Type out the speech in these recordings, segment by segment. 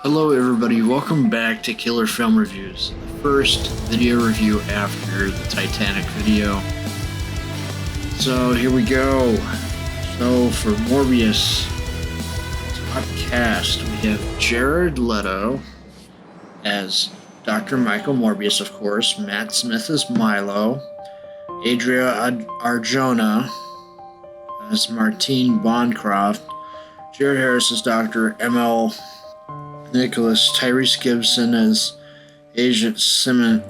Hello everybody, welcome back to Killer Film Reviews, the first video review after the Titanic video. So here we go. So for Morbius, top cast, we have Jared Leto as Dr. Michael Morbius, of course, Matt Smith as Milo, Adria Arjona as Martine Bancroft, Jared Harris as Dr. M.L. Nicholas, Tyrese Gibson as Agent Simon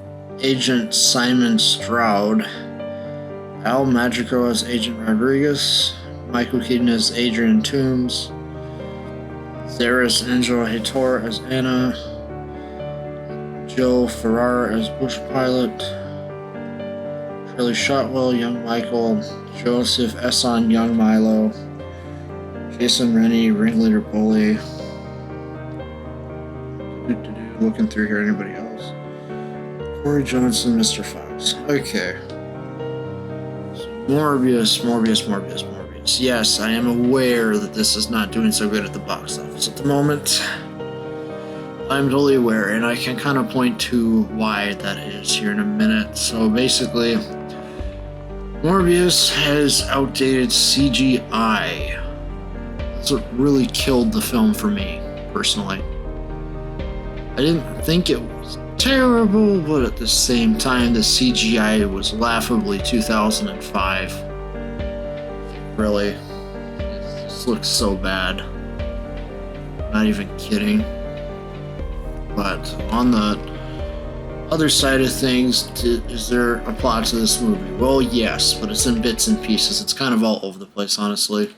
Stroud, Al Magico as Agent Rodriguez, Michael Keaton as Adrian Toombs, Theris Angela Heitor as Anna, Joe Ferrara as Bush Pilot, Shirley Shotwell, Young Michael, Joseph Esson, Young Milo, Jason Rennie, Ringleader Bully. Looking through here, anybody else? Corey Johnson, Mr. Fox. Okay. So Morbius. Yes, I am aware that this is not doing so good at the box office at the moment. I'm totally aware, and I can kind of point to why that is here in a minute. So basically, Morbius has outdated CGI. That's what really killed the film for me, personally. I didn't think it was terrible, but at the same time, the CGI was laughably 2005. Really. This looks so bad. Not even kidding. But on the other side of things, is there a plot to this movie? Well, yes, but it's in bits and pieces. It's kind of all over the place, honestly.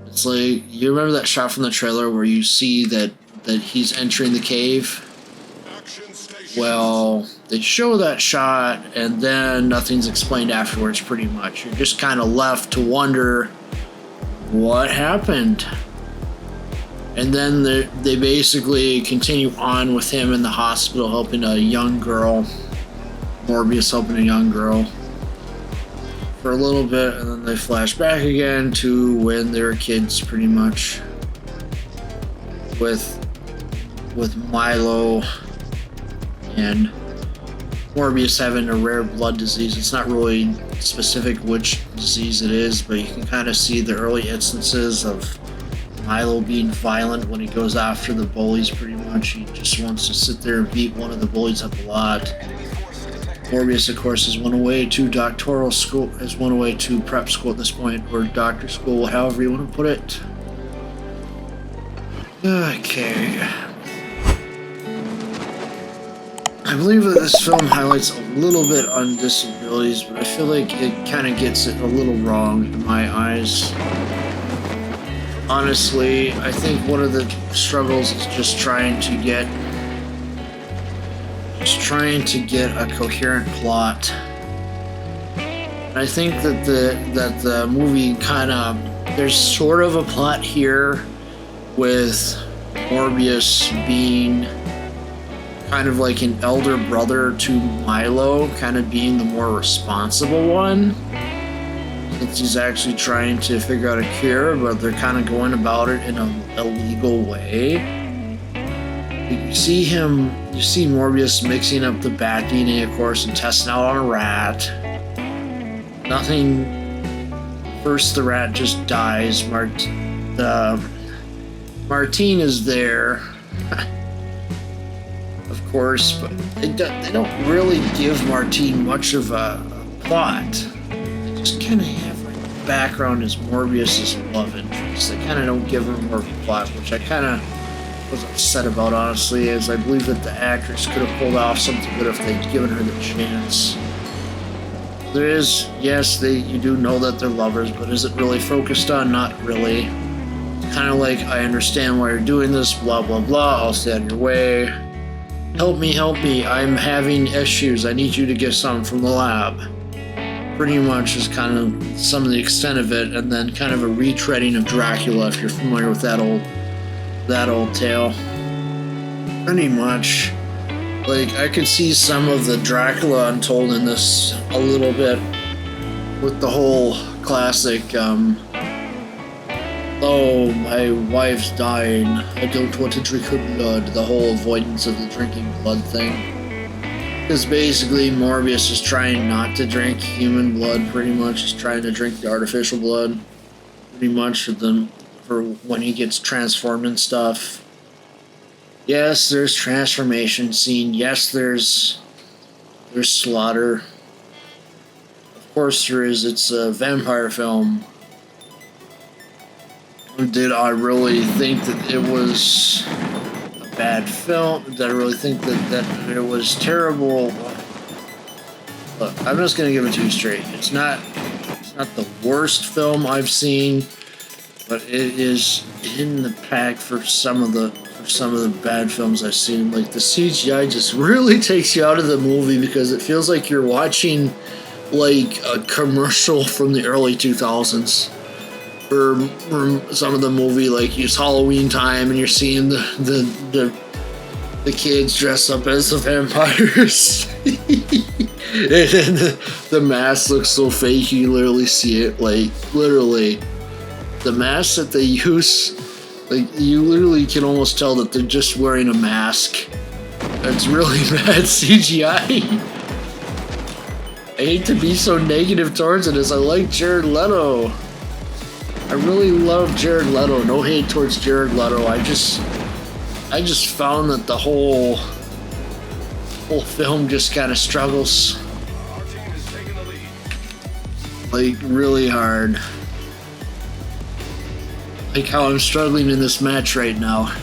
It's like, you remember that shot from the trailer where you see that he's entering the cave? Well, they show that shot and then nothing's explained afterwards, pretty much. You're just kind of left to wonder what happened. And then they basically continue on with him in the hospital helping a young girl, Morbius helping a young girl for a little bit, and then they flash back again to when they were kids, pretty much, with Milo and Morbius having a rare blood disease. It's not really specific which disease it is, but you can kind of see the early instances of Milo being violent when he goes after the bullies, pretty much. He just wants to sit there and beat one of the bullies up a lot. Morbius, of course, has went away to doctoral school, has went away to prep school at this point, or doctor school, however you want to put it. Okay. I believe that this film highlights a little bit on disabilities, but I feel like it kind of gets it a little wrong in my eyes. Honestly, I think one of the struggles is just trying to get a coherent plot. And I think that the movie kind of, there's sort of a plot here with Morbius being kind of like an elder brother to Milo, kind of being the more responsible one, since he's actually trying to figure out a cure, but they're kind of going about it in a illegal way. You see Morbius mixing up the bat DNA, of course, and testing out on a rat. First the rat just dies. Martine is there, of course, but they don't really give Martine much of a plot. They just kind of have like the background as Morbius' love interest. They kind of don't give her more of a plot, which I kind of was upset about, honestly, as I believe that the actress could have pulled off something good if they'd given her the chance. There is, yes, you do know that they're lovers, but is it really focused on? Not really. Kind of like, I understand why you're doing this, blah, blah, blah, I'll stay out of your way. Help me, I'm having issues, I need you to get some from the lab. Pretty much is kind of some of the extent of it, and then kind of a retreading of Dracula, if you're familiar with that old tale. Pretty much. Like, I could see some of the Dracula untold in this a little bit, with the whole classic Oh, my wife's dying. I don't want to drink her blood. The whole avoidance of the drinking blood thing. Because basically Morbius is trying not to drink human blood, pretty much. He's trying to drink the artificial blood, pretty much, for when he gets transformed and stuff. Yes, there's transformation scene. Yes, there's slaughter. Of course there is. It's a vampire film. Did I really think that it was a bad film? Did I really think that it was terrible? Look, I'm just gonna give it to you straight. It's not the worst film I've seen, but it is in the pack for some of the bad films I've seen. Like, the CGI just really takes you out of the movie because it feels like you're watching like a commercial from the early 2000s. Or some of the movie, like it's Halloween time and you're seeing the kids dress up as the vampires. And then the mask looks so fake you literally see it, like literally the mask that they use, like you literally can almost tell that they're just wearing a mask. It's really bad CGI. I hate to be so negative towards it, as I like Jared Leto. I really love Jared Leto. No hate towards Jared Leto. I just found that the whole film just kind of struggles, like really hard. Like how I'm struggling in this match right now.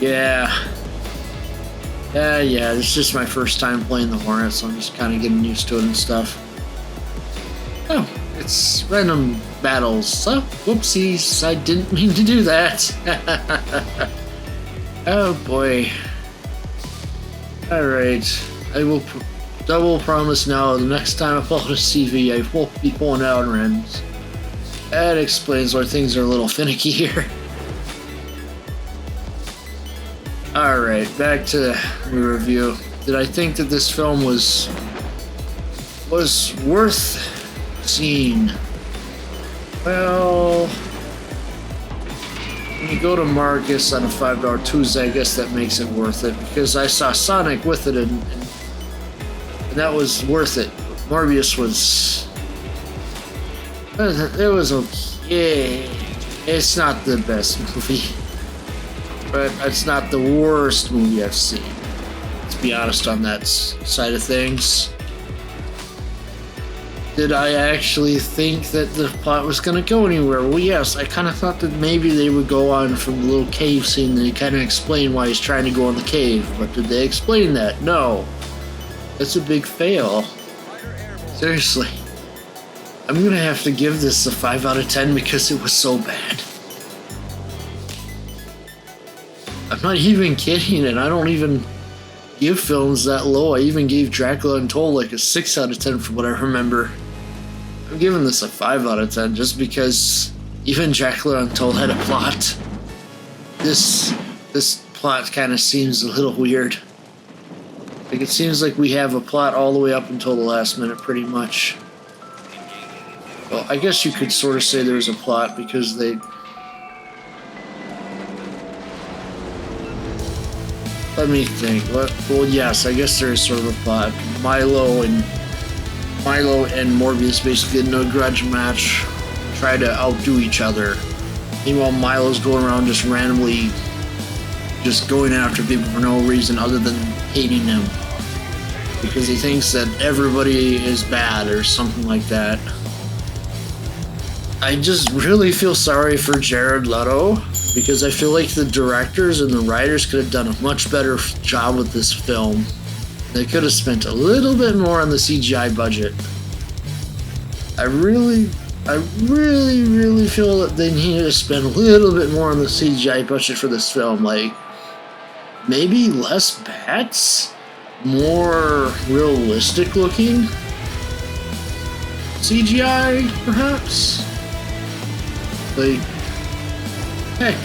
Yeah. It's just my first time playing the Hornet, so I'm just kind of getting used to it and stuff. Oh. It's random battles, so whoopsies, I didn't mean to do that. Oh boy. Alright, I will double promise now, the next time I upload a CV, I won't be pulling out randoms. That explains why things are a little finicky here. Alright, back to the review. Did I think that this film was worth scene? Well, when you go to Marcus on a $5 Tuesday, I guess that makes it worth it, because I saw Sonic with it and that was worth it. Morbius was okay. It's not the best movie, but it's not the worst movie I've seen. Let's be honest on that side of things. Did I actually think that the plot was going to go anywhere? Well, yes, I kind of thought that maybe they would go on from the little cave scene and they kind of explain why he's trying to go in the cave. But did they explain that? No. That's a big fail. Seriously. I'm going to have to give this a 5 out of 10 because it was so bad. I'm not even kidding, and I don't even give films that low. I even gave Dracula Untold like a 6 out of 10 from what I remember. I'm giving this a 5 out of 10 just because even Dracula Untold had a plot. This plot kind of seems a little weird. Like, it seems like we have a plot all the way up until the last minute, pretty much. Well, I guess you could sort of say there's a plot because they... Let me think. Well, yes, I guess there is sort of a plot. Milo and Morbius basically get in a grudge match, try to outdo each other. Meanwhile, Milo's going around just randomly just going after people for no reason other than hating them. Because he thinks that everybody is bad or something like that. I just really feel sorry for Jared Leto, because I feel like the directors and the writers could have done a much better job with this film. They could have spent a little bit more on the CGI budget. I really feel that they needed to spend a little bit more on the CGI budget for this film. Like, maybe less bats? More realistic looking CGI, perhaps? Like, heck,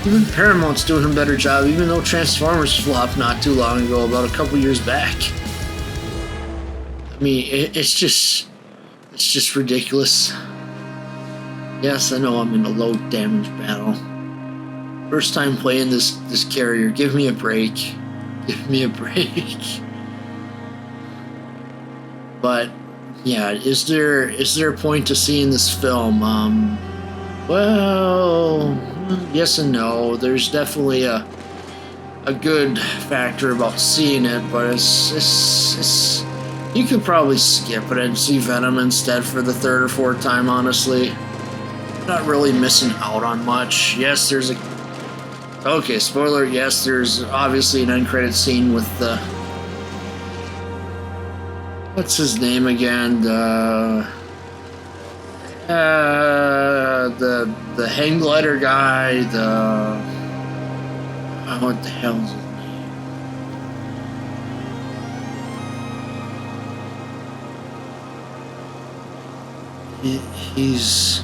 even Paramount's doing a better job, even though Transformers flopped not too long ago, about a couple years back. I mean, it's just ridiculous. Yes, I know I'm in a low damage battle. First time playing this carrier. Give me a break. Give me a break. But yeah, is there a point to seeing this film? Well, yes and no. There's definitely a good factor about seeing it, but it's you could probably skip it and see Venom instead for the third or fourth time, honestly. Not really missing out on much. Yes, there's a... Okay, spoiler, yes, there's obviously an end credit scene with the... What's his name again? The hang glider guy, the... Oh, what the hell is his name? He's...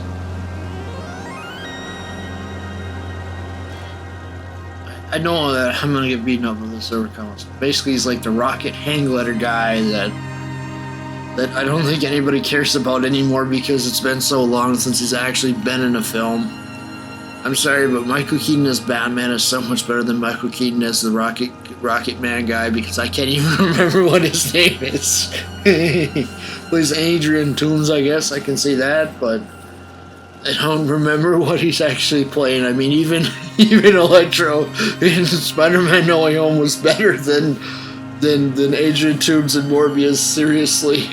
I know that I'm gonna get beaten up with the server comments. Basically, he's like the rocket hang glider guy that I don't think anybody cares about anymore because it's been so long since he's actually been in a film. I'm sorry, but Michael Keaton as Batman is so much better than Michael Keaton as the Rocket Man guy because I can't even remember what his name is. Plays Adrian Toomes, I guess I can say that, but I don't remember what he's actually playing. I mean, even Electro in Spider-Man No Way Home was better than Adrian Toomes and Morbius. Seriously,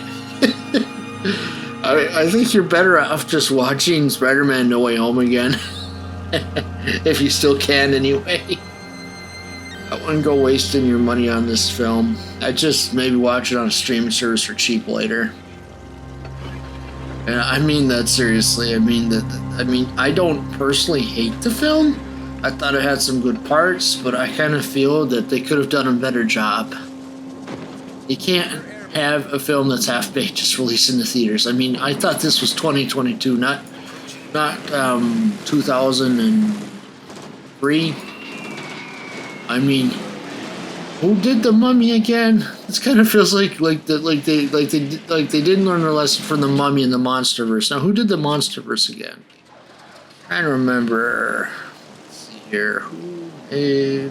I think you're better off just watching Spider-Man No Way Home again, if you still can anyway. I wouldn't go wasting your money on this film. I'd just maybe watch it on a streaming service for cheap later. And I mean that seriously. I mean I don't personally hate the film. I thought it had some good parts, but I kind of feel that they could have done a better job. You can't have a film that's half-baked just released in the theaters. I mean, I thought this was 2022, not 2003. I mean, who did The Mummy again? This kind of feels like they didn't learn their lesson from The Mummy and the Monsterverse. Now, who did the Monsterverse again? I'm trying to remember. Let's see here. Who did...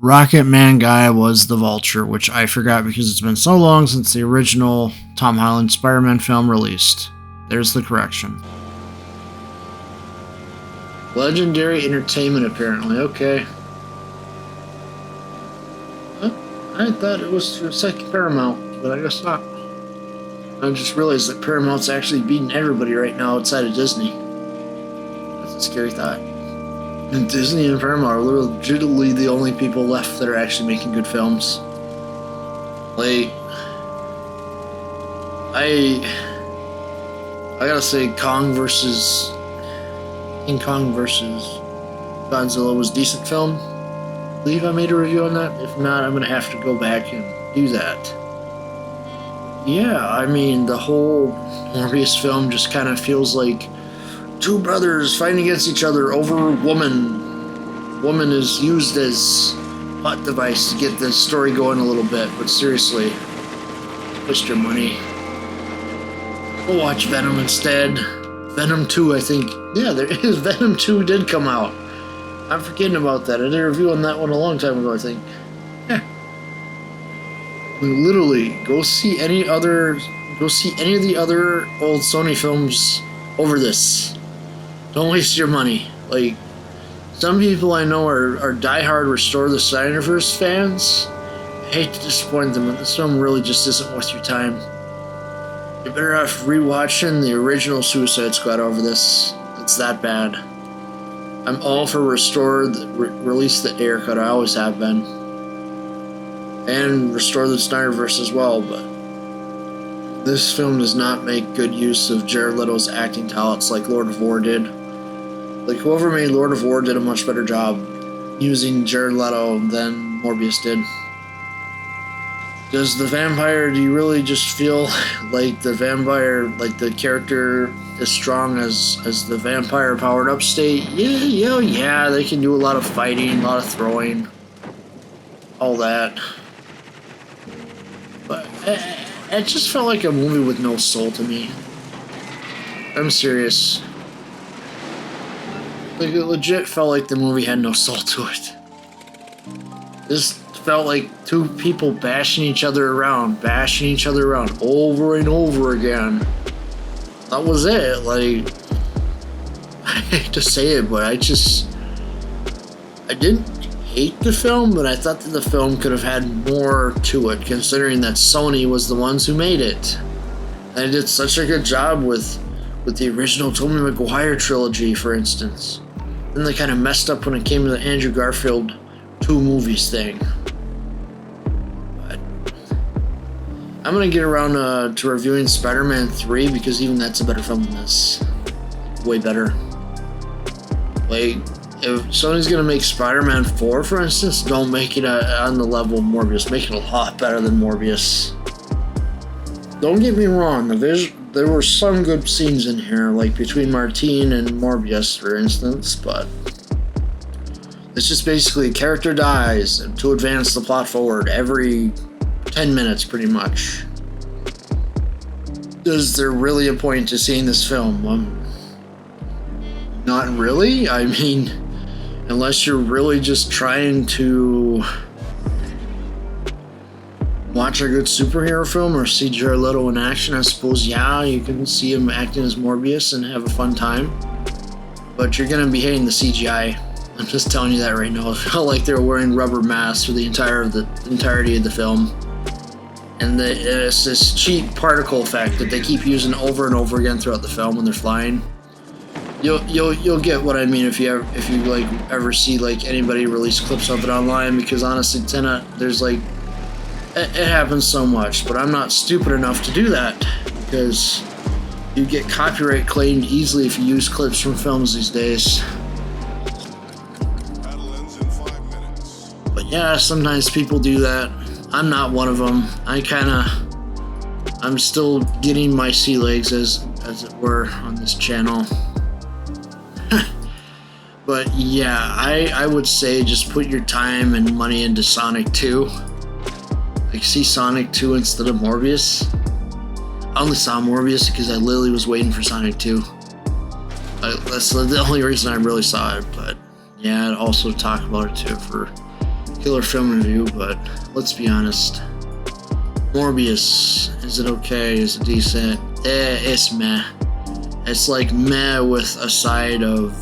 Rocket Man guy was the Vulture, which I forgot because it's been so long since the original Tom Holland Spider-Man film released. There's the correction. Legendary Entertainment, apparently. Okay. I thought it was for second Paramount, but I guess not. I just realized that Paramount's actually beating everybody right now outside of Disney. That's a scary thought. And Disney and Paramount are legitimately the only people left that are actually making good films. Like, I gotta say, King Kong versus Godzilla was a decent film. I believe I made a review on that. If not, I'm gonna have to go back and do that. Yeah, I mean, the whole Morbius film just kind of feels like two brothers fighting against each other over woman. Woman is used as plot device to get the story going a little bit, but seriously, waste your money. We'll watch Venom instead. Venom 2, I think. Yeah, there is. Venom 2 did come out. I'm forgetting about that. I did a review on that one a long time ago, I think. Yeah. Literally, go see any of the other old Sony films over this. Don't waste your money. Like, some people I know are diehard Restore the Snyderverse fans. I hate to disappoint them, but this film really just isn't worth your time. You're better off rewatching the original Suicide Squad over this. It's that bad. I'm all for release the air cut. I always have been. And restore the Snyderverse as well, but this film does not make good use of Jared Leto's acting talents like Lord of War did. Like, whoever made Lord of War did a much better job using Jared Leto than Morbius did. Does the vampire, do you really just feel like the vampire, like the character as strong as the vampire powered up state? Yeah, they can do a lot of fighting, a lot of throwing, all that. But it just felt like a movie with no soul to me. I'm serious. Like, it legit felt like the movie had no soul to it. This felt like two people bashing each other around over and over again. That was it. Like, I hate to say it, but I didn't hate the film, but I thought that the film could have had more to it, considering that Sony was the ones who made it. They did such a good job with the original Tobey Maguire trilogy, for instance. Then they kind of messed up when it came to the Andrew Garfield 2 movies thing. But I'm gonna get around to reviewing Spider-Man 3, because even that's a better film than this. Way better. Like, if Sony's gonna make Spider-Man 4, for instance, don't make it on the level of Morbius. Make it a lot better than Morbius. Don't get me wrong, there were some good scenes in here, like between Martine and Morbius, for instance, but it's just basically a character dies to advance the plot forward every 10 minutes, pretty much. Is there really a point to seeing this film? Not really. I mean, unless you're really just trying to watch a good superhero film or see Jared Leto in action, I suppose, yeah, you can see him acting as Morbius and have a fun time. But you're going to be hating the CGI. I'm just telling you that right now. It felt like they were wearing rubber masks for the entirety of the film. And it's this cheap particle effect that they keep using over and over again throughout the film when they're flying. You'll get what I mean if you ever see like anybody release clips of it online, because honestly, there's like, it happens so much, but I'm not stupid enough to do that, because you get copyright claimed easily if you use clips from films these days. But yeah, sometimes people do that. I'm not one of them. I'm still getting my sea legs, as it were, on this channel. But yeah, I would say just put your time and money into Sonic 2. Like, see Sonic 2 instead of Morbius. I only saw Morbius because I literally was waiting for Sonic 2. That's the only reason I really saw it. But yeah, I'd also talk about it too for Killer Film Review. But let's be honest, Morbius, is it okay? Is it decent? It's meh. It's like meh with a side of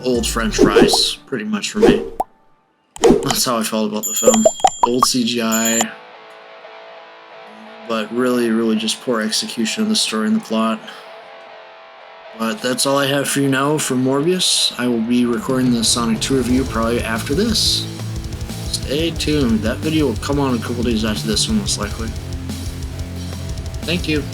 old French fries, pretty much for me. That's how I felt about the film. Old CGI, but really just poor execution of the story and the plot. But that's all I have for you now for Morbius. I will be recording the Sonic 2 review probably after this. Stay tuned. That video will come on a couple days after this one, most likely. Thank you.